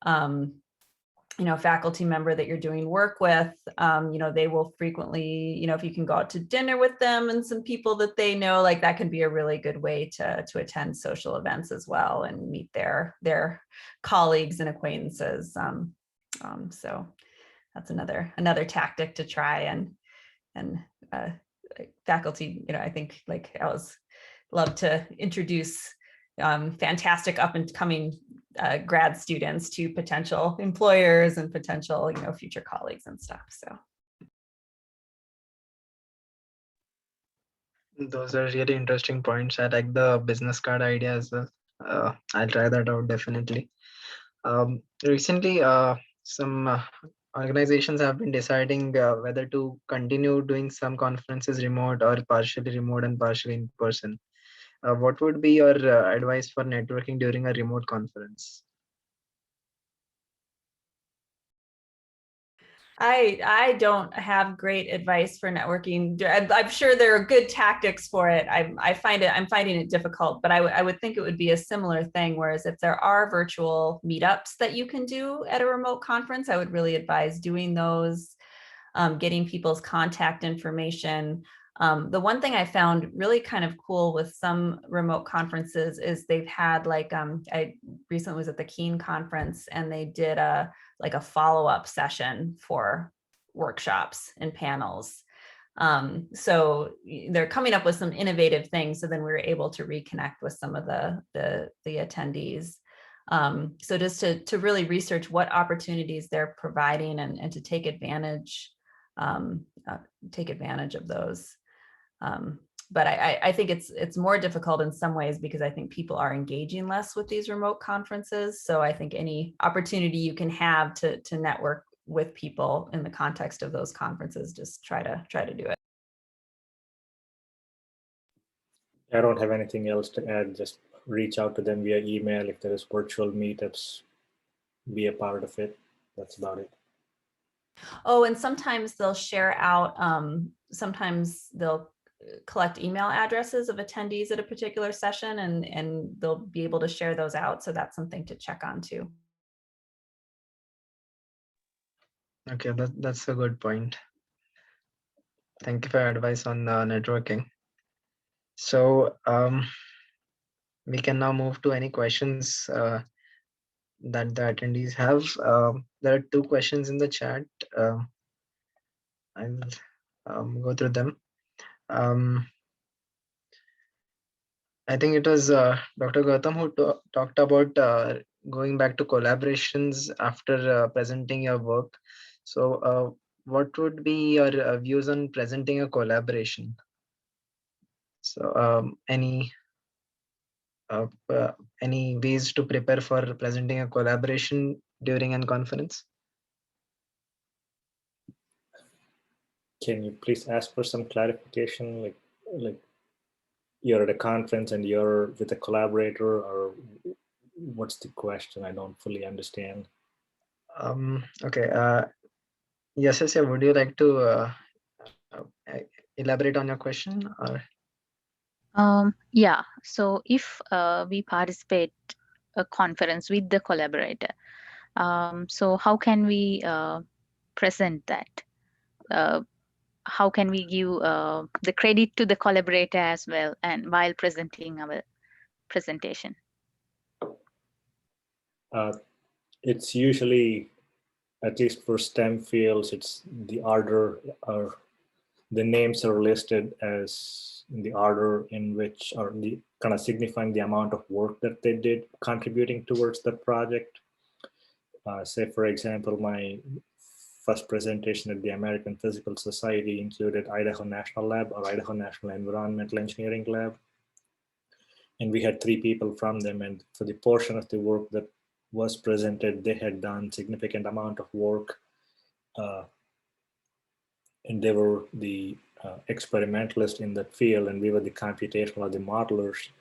a faculty member that you're doing work with, they will frequently, if you can go out to dinner with them and some people that they know, like that can be a really good way to attend social events as well and meet their colleagues and acquaintances. So that's another tactic to try. And faculty, I think, like, I always love to introduce fantastic up and coming grad students to potential employers and potential, future colleagues and stuff. So those are really interesting points. I like the business card idea as well. I'll try that out definitely. Recently, some organizations have been deciding whether to continue doing some conferences remote or partially remote and partially in person. What would be your advice for networking during a remote conference? I don't have great advice for networking. I'm sure there are good tactics for it. I'm finding it difficult, but I would think it would be a similar thing. Whereas if there are virtual meetups that you can do at a remote conference, I would really advise doing those, getting people's contact information. The one thing I found really kind of cool with some remote conferences is they've had like, I recently was at the Keen conference and they did a follow-up session for workshops and panels. So they're coming up with some innovative things. So then we were able to reconnect with some of the attendees. So just to really research what opportunities they're providing and to take advantage of those. But I think it's more difficult in some ways because I think people are engaging less with these remote conferences. So I think any opportunity you can have to network with people in the context of those conferences, just try to do it. I don't have anything else to add. Just reach out to them via email. If there is virtual meetups, be a part of it. That's about it. Oh, and sometimes they'll share out, sometimes they'll collect email addresses of attendees at a particular session and they'll be able to share those out. So that's something to check on too. Okay, that's a good point. Thank you for your advice on networking. So we can now move to any questions that the attendees have. There are 2 questions in the chat. I'll go through them. I think it was Dr. Gautam who talked about going back to collaborations after presenting your work. So what would be your views on presenting a collaboration? So any ways to prepare for presenting a collaboration during a conference? Can you please ask for some clarification? Like you're at a conference and you're with a collaborator, or what's the question? I don't fully understand. Okay. Yes, would you like to elaborate on your question? Or Yeah. So if we participate a conference with the collaborator, so how can we present that? How can we give the credit to the collaborator as well, and while presenting our presentation? It's usually, at least for STEM fields, it's the order, or the names are listed as in the order in which, or the kind of signifying the amount of work that they did contributing towards the project. Say, for example, my first presentation at the American Physical Society included Idaho National Lab, or Idaho National Environmental Engineering Lab. And we had 3 people from them. And for the portion of the work that was presented, they had done significant amount of work. And they were the experimentalists in that field, and we were the computational or the modelers.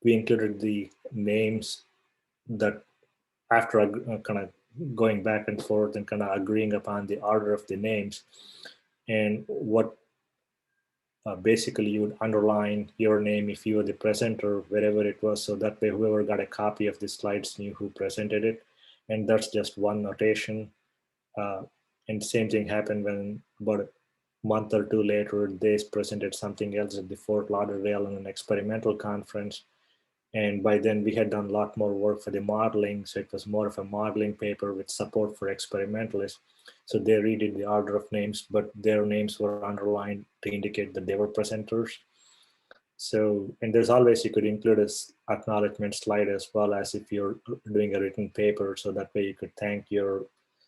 We included the names that, after kind of going back and forth and kind of agreeing upon the order of the names, and what basically you would underline your name if you were the presenter wherever it was, so that way whoever got a copy of the slides knew who presented it. And that's just one notation. And same thing happened when about a month or 2 later, they presented something else at the Fort Lauderdale on an experimental conference. And by then we had done a lot more work for the modeling. So it was more of a modeling paper with support for experimentalists. So they redid the order of names, but their names were underlined to indicate that they were presenters. So, and there's always, you could include an acknowledgement slide as well, as if you're doing a written paper. So that way you could thank your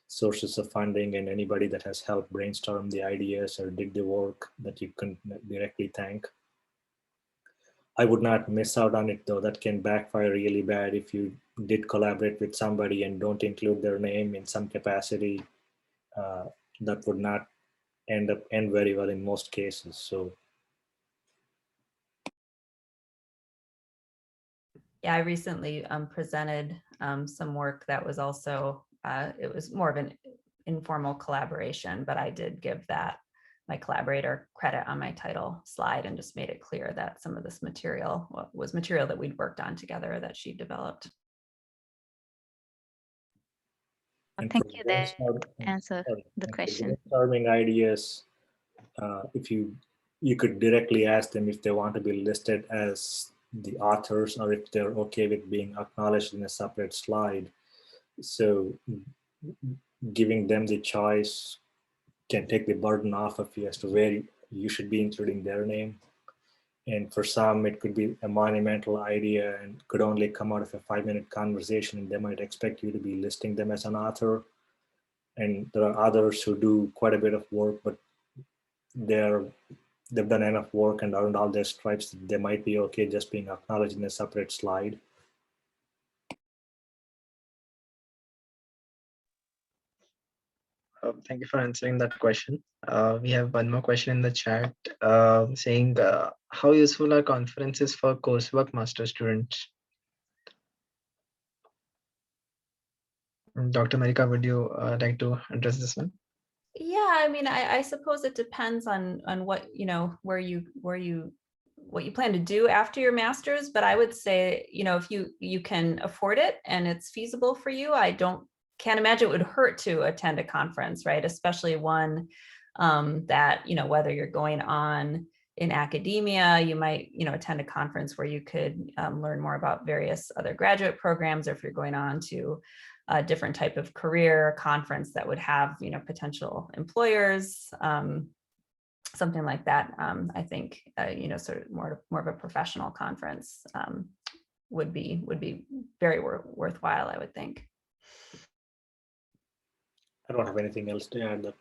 sources of funding and anybody that has helped brainstorm the ideas or did the work that you can directly thank. I would not miss out on it though. That can backfire really bad if you did collaborate with somebody and don't include their name in some capacity. That would not end very well in most cases. So Yeah, I recently presented some work that was also, it was more of an informal collaboration, but I did give my collaborator credit on my title slide and just made it clear that some of this material was material that we'd worked on together that she developed. Thank you. That answer the question. Brainstorming ideas, if you could directly ask them if they want to be listed as the authors or if they're okay with being acknowledged in a separate slide. So giving them the choice can take the burden off of you as to where you should be including their name. And for some, it could be a monumental idea and could only come out of a 5-minute conversation, and they might expect you to be listing them as an author. And there are others who do quite a bit of work, but they've done enough work and earned all their stripes that they might be okay just being acknowledged in a separate slide. Thank you for answering that question. We have one more question in the chat saying, how useful are conferences for coursework master students? Dr. Marika, would you like to address this one? Yeah, I mean, I suppose it depends on what, where you what you plan to do after your master's, but I would say, if you can afford it and it's feasible for you, can't imagine it would hurt to attend a conference, right? Especially one that, whether you're going on in academia, you might, attend a conference where you could learn more about various other graduate programs, or if you're going on to a different type of career conference that would have, potential employers, something like that. I think, sort of more of a professional conference would be very worthwhile, I would think. I don't have anything else to add.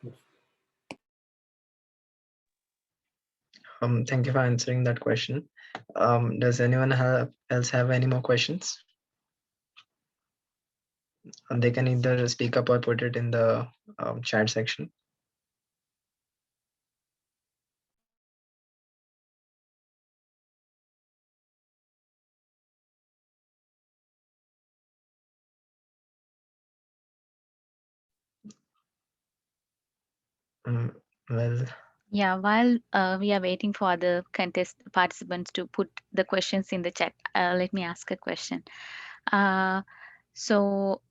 Thank you for answering that question. Does anyone else have any more questions? They can either speak up or put it in the chat section. Well, Yeah, while we are waiting for the contest participants to put the questions in the chat, let me ask a question. So,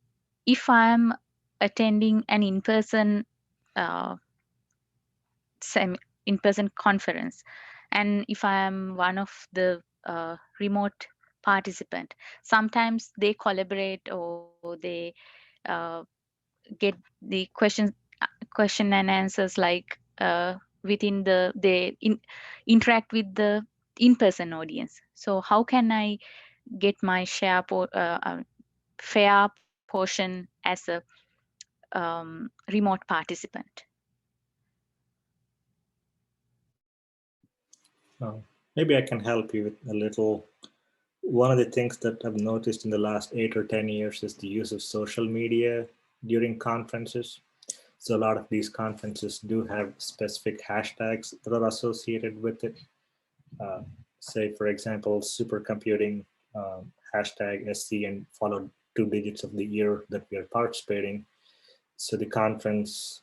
if I'm attending an in-person uh, in-person conference, and if I am one of the remote participant, sometimes they collaborate or they uh, get the question and answers like within interact with the in-person audience. So how can I get my fair portion as a remote participant? Maybe I can help you with a little. One of the things that I've noticed in the last 8 or 10 years is the use of social media during conferences. So a lot of these conferences do have specific hashtags that are associated with it. Say, for example, supercomputing hashtag SC and followed 2 digits of the year that we are participating. So the conference,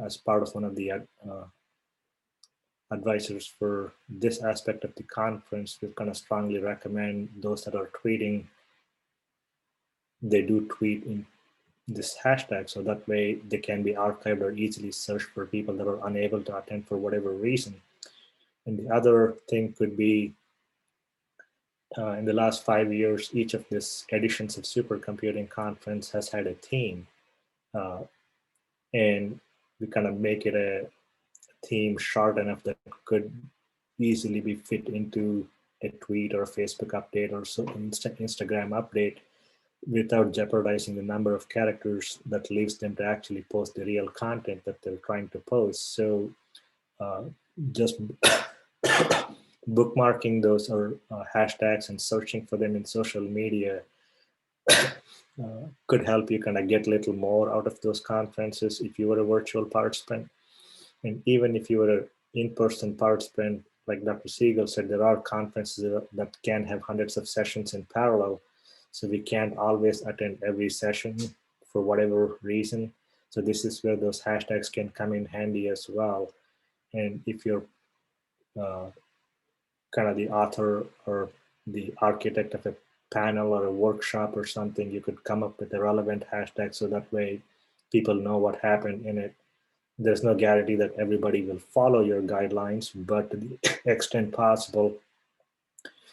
as part of one of the advisors for this aspect of the conference, we kind of strongly recommend those that are tweeting, they do tweet in this hashtag, so that way they can be archived or easily searched for people that are unable to attend for whatever reason. And the other thing could be in the last 5 years, each of these editions of Supercomputing Conference has had a theme. And we kind of make it a theme short enough that could easily be fit into a tweet or a Facebook update or so Instagram update without jeopardizing the number of characters that leaves them to actually post the real content that they're trying to post. So just bookmarking those or hashtags and searching for them in social media could help you kind of get a little more out of those conferences if you were a virtual participant. And even if you were an in-person participant, like Dr. Siegel said, there are conferences that can have hundreds of sessions in parallel. So we can't always attend every session for whatever reason. So this is where those hashtags can come in handy as well. And if you're kind of the author or the architect of a panel or a workshop or something, you could come up with a relevant hashtag so that way people know what happened in it. there's no guarantee that everybody will follow your guidelines, but to the extent possible,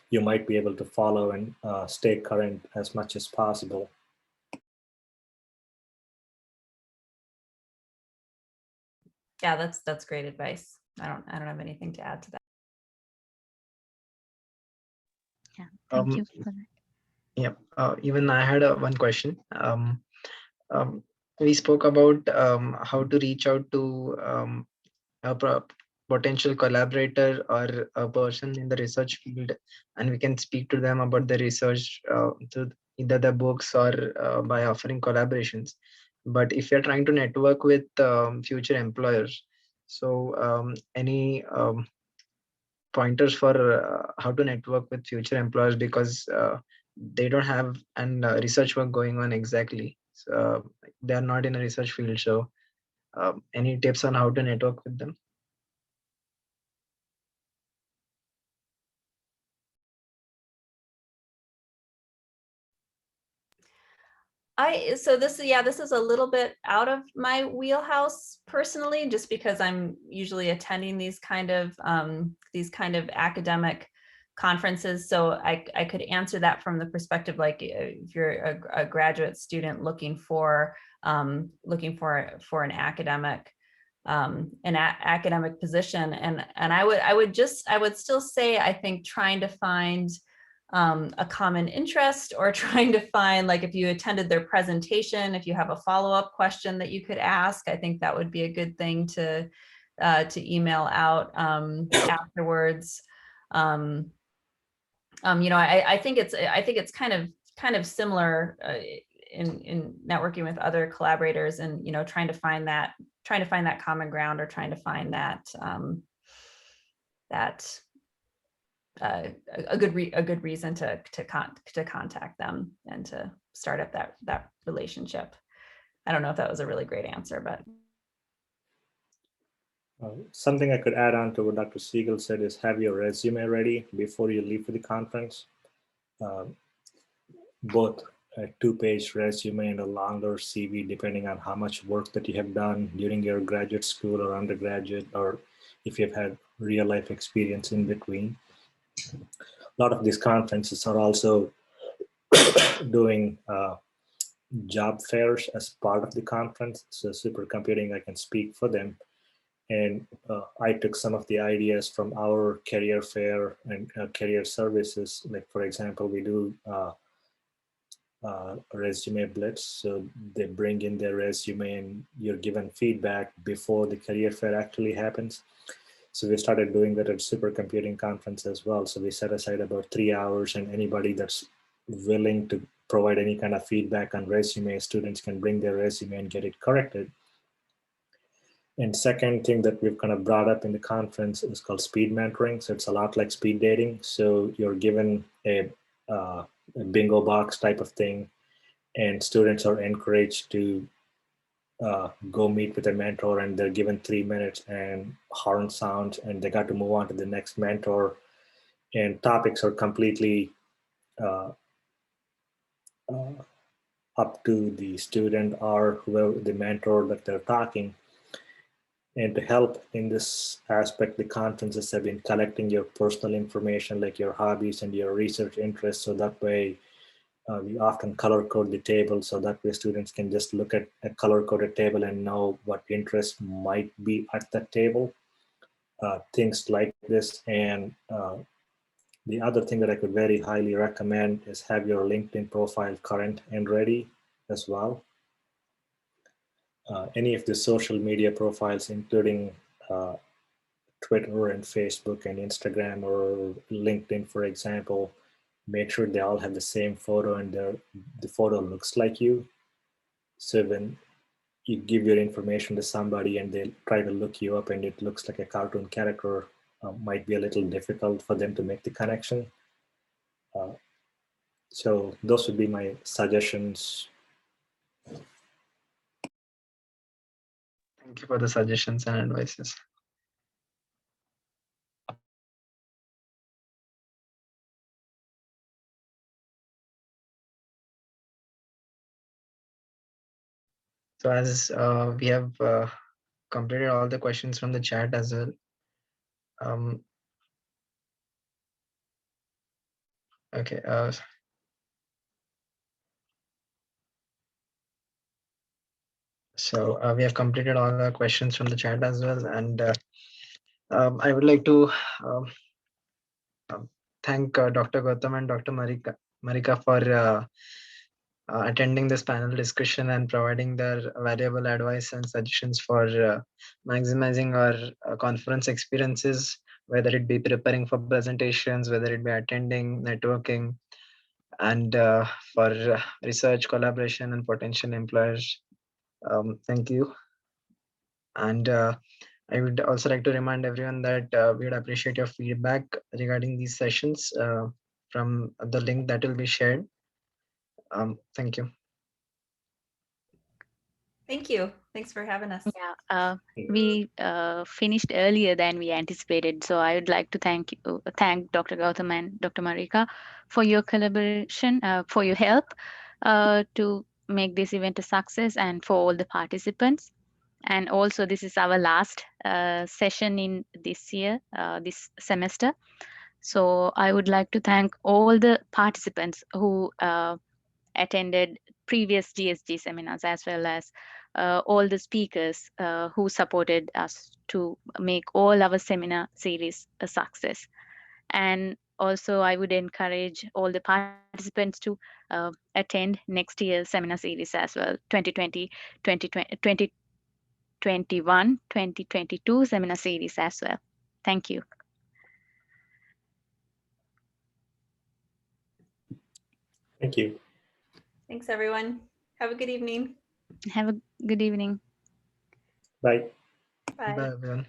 you might be able to follow and stay current as much as possible. Yeah, that's great advice. I don't have anything to add to that. Yeah, thank you for that. Yeah, even I had one question. Um, we spoke about how to reach out to a potential collaborator or a person in the research field, and we can speak to them about the research through either the books or by offering collaborations. But if you're trying to network with future employers, so any pointers for how to network with future employers, because they don't have an research work going on exactly. So, they are not in a research field. So any tips on how to network with them? So this is a little bit out of my wheelhouse personally, just because I'm usually attending these kind of academic conferences. So I could answer that from the perspective, like if you're a graduate student looking for an academic academic position, and I would still say, I think trying to find a common interest, or trying to find, like, if you attended their presentation, if you have a follow-up question that you could ask, I think that would be a good thing to email out afterwards. I think it's kind of similar in networking with other collaborators, and trying to find that common ground, or trying to find that a good reason to contact them and to start up that relationship. I don't know if that was a really great answer, but Something I could add on to what Dr. Siegel said is have your resume ready before you leave for the conference. Both a 2-page resume and a longer CV, depending on how much work that you have done during your graduate school or undergraduate, or if you've had real life experience in between. A lot of these conferences are also doing job fairs as part of the conference. So supercomputing, I can speak for them. And I took some of the ideas from our career fair and career services. Like, for example, we do resume blitz. So they bring in their resume and you're given feedback before the career fair actually happens. So we started doing that at supercomputing conference as well. So we set aside about 3 hours, and anybody that's willing to provide any kind of feedback on resume, students can bring their resume and get it corrected. And second thing that we've kind of brought up in the conference is called speed mentoring. So it's a lot like speed dating. So you're given a bingo box type of thing, and students are encouraged to go meet with a mentor, and they're given 3 minutes and horn sounds, and they got to move on to the next mentor. And topics are completely up to the student or whoever the mentor that they're talking. And to help in this aspect, the conferences have been collecting your personal information, like your hobbies and your research interests. So that way, we often color code the table, so that way students can just look at a color coded table and know what interest might be at that table. Things like this. And the other thing that I could very highly recommend is have your LinkedIn profile current and ready as well. Any of the social media profiles, including Twitter and Facebook and Instagram or LinkedIn, for example, make sure they all have the same photo and the photo looks like you. So when you give your information to somebody and they try to look you up and it looks like a cartoon character, might be a little difficult for them to make the connection. So those would be my suggestions. Thank you for the suggestions and advices. So as we have completed all the questions from the chat as well. Um, okay. So we have completed all the questions from the chat as well, and I would like to um, thank Dr. Gautam and Dr. Marika for attending this panel discussion and providing their valuable advice and suggestions for maximizing our conference experiences, whether it be preparing for presentations, whether it be attending, networking, and for research, collaboration, and potential employers. Thank you. And I would also like to remind everyone that we would appreciate your feedback regarding these sessions from the link that will be shared. Thank you. Thank you. Thanks for having us. Yeah, we finished earlier than we anticipated. So I would like to thank Dr. Gautam and Dr. Marika for your collaboration, for your help to make this event a success, and for all the participants. And also, this is our last session in this year, this semester. So I would like to thank all the participants who attended previous GSG seminars, as well as all the speakers who supported us to make all our seminar series a success. And also, I would encourage all the participants to attend next year's seminar series as well, 2020, 2021, 2022 seminar series as well. Thank you. Thank you. Thanks, everyone. Have a good evening. Have a good evening. Bye. Bye. Bye, everyone.